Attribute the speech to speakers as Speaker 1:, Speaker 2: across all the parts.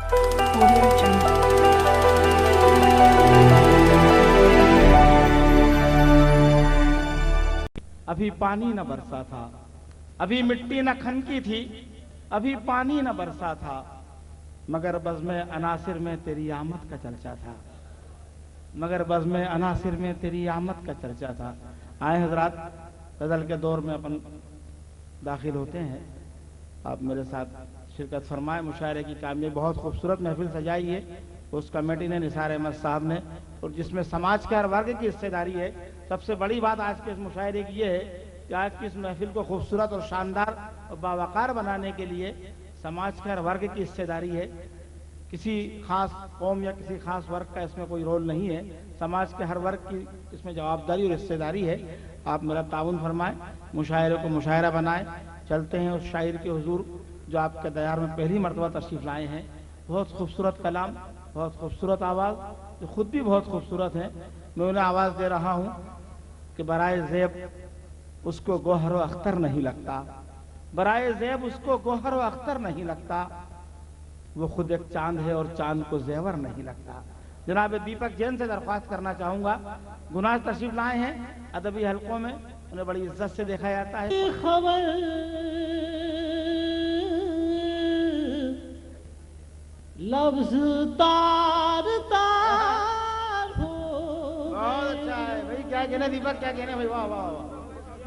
Speaker 1: Audio Jungle.
Speaker 2: अभी पानी न बरसा था, अभी मिट्टी न खनकी थी, अभी पानी न बरसा था, मगर बज़्म अनासिर में तेरी आमद का चर्चा था, मगर बज़्म अनासिर में तेरी आमद का चर्चा था। आए हजरात, गज़ल के दौर में अपन दाखिल होते हैं। आप मेरे साथ शिरकत फरमाए। मुशायरे की कामयाबी, बहुत खूबसूरत महफिल सजाई है उस कमेटी ने, निसार अहमद साहब ने, और जिसमें समाज के हर वर्ग की हिस्सेदारी है। सबसे बड़ी बात आज के इस मुशायरे की ये है कि आज की इस महफिल को खूबसूरत और शानदार और बावकार बनाने के लिए समाज के हर वर्ग की हिस्सेदारी है। किसी खास कौम या किसी खास वर्ग का इसमें कोई रोल नहीं है, समाज के हर वर्ग की इसमें जवाबदारी और हिस्सेदारी है। आप मेरा ताउन फरमाएं, मुशायरे को मुशायरा बनाएं। चलते हैं उस शायर के हुजूर जो आपके दयार में पहली मरतबा तशरीफ लाए हैं। बहुत खूबसूरत कलाम, बहुत खूबसूरत आवाज़, जो खुद भी बहुत खूबसूरत है। मैं उन्हें आवाज़ दे रहा हूँ कि बराए ज़ेब उसको गौहर व अख्तर नहीं लगता, बराए ज़ेब उसको गौहर व अख्तर नहीं लगता, वो खुद एक चांद है और चांद को जेवर नहीं लगता। जनाब दीपक जैन से दरख्वास्त करना चाहूंगा, गुनाह तशरीफ लाए हैं अदबी हलकों में, उन्हें बड़ी इज्जत से देखा जाता है।
Speaker 3: खबर लफ्ज तार तार हो।
Speaker 2: बहुत अच्छा है भाई, क्या कहने दीपक, क्या कहने भाई, वाह वाह वाह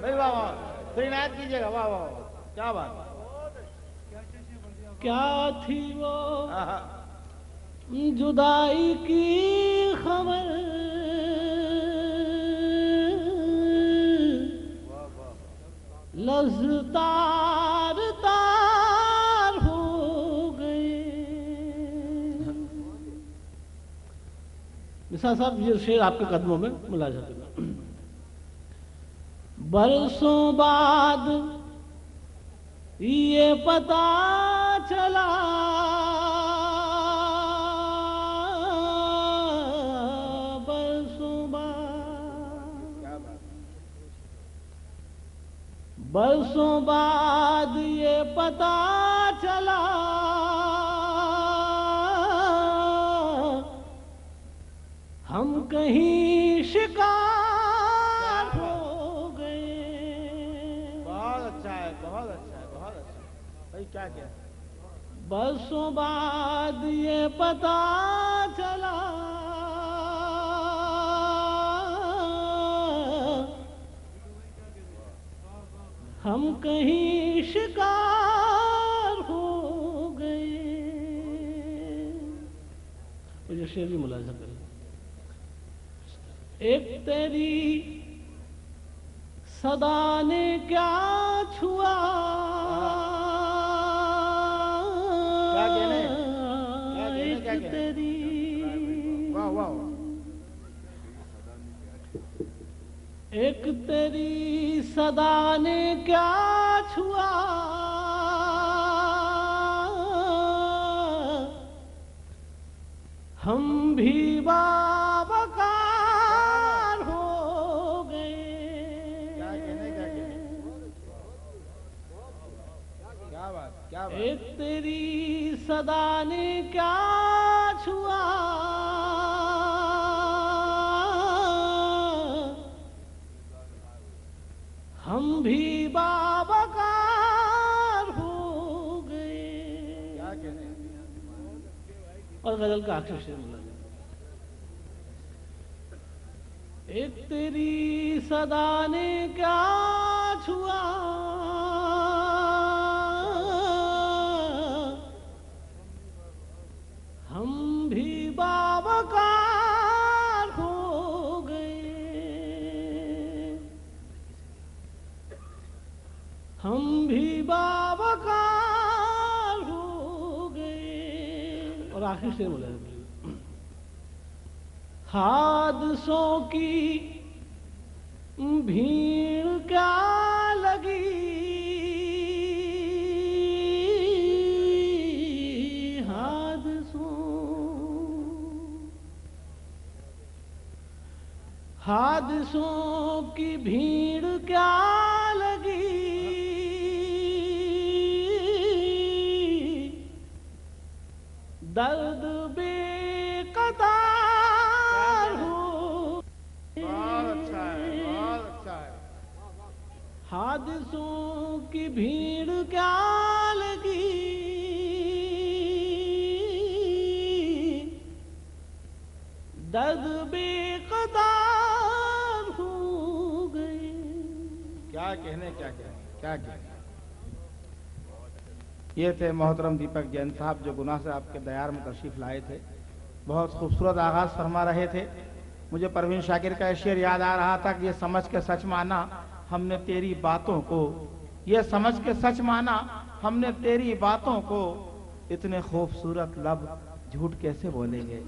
Speaker 2: भाई, वाह वाह, फिर इनायत कीजिएगा, वाह वाह, क्या बात।
Speaker 3: क्या थी वो जुदाई की खबर, लफ्ज तार तार हो गए। निसार साहब, ये शेर आपके कदमों में मुलाजा करना। बरसों बाद ये पता चला, बरसों बाद ये पता चला, हम कहीं शिकार हो गए।
Speaker 2: बहुत अच्छा है, बहुत अच्छा है, बहुत अच्छा भाई, क्या क्या।
Speaker 3: बरसों बाद ये पता चला, हम कहीं शिकार हो गए। मुझे शेर भी मुलाजा करें। एक तेरी सदा ने क्या छुआ,
Speaker 2: क्या कहने, क्या कहने, क्या कहने।
Speaker 3: तेरी
Speaker 2: वाह वाह,
Speaker 3: एक तेरी सदा ने क्या छुआ, हम भी बावकार हो गए।
Speaker 2: क्या कहने, क्या कहने, क्या बात, क्या बात।
Speaker 3: एक तेरी सदा ने क्या छुआ, हम भी बावकार हो गए।
Speaker 2: क्या कहने।
Speaker 3: और गजल का आखिर शेर बोला, एक तेरी सदा ने क्या छुआ, हम भी बावकार हो गए, हम भी बावकार हो गए। और आखिर से बोला, हादसों की भीड़ क्या लगी, हादसों की भीड़ क्या लगी, दर्द बेकदार हो।
Speaker 2: बहुत अच्छा है, बहुत अच्छा है।
Speaker 3: हादिसों की भीड़ क्या लगी, दर्द बेकदार हो गए।
Speaker 2: क्या कहने, क्या कहने, क्या कहने। ये थे मोहतरम दीपक जैन साहब जो गुनाह से आपके दयार में तशरीफ लाए थे। बहुत खूबसूरत आगाज फरमा रहे थे। मुझे परवीन शाकिर का शेर याद आ रहा था कि ये समझ के सच माना हमने तेरी बातों को, ये समझ के सच माना हमने तेरी बातों को, इतने खूबसूरत लब झूठ कैसे बोलेंगे।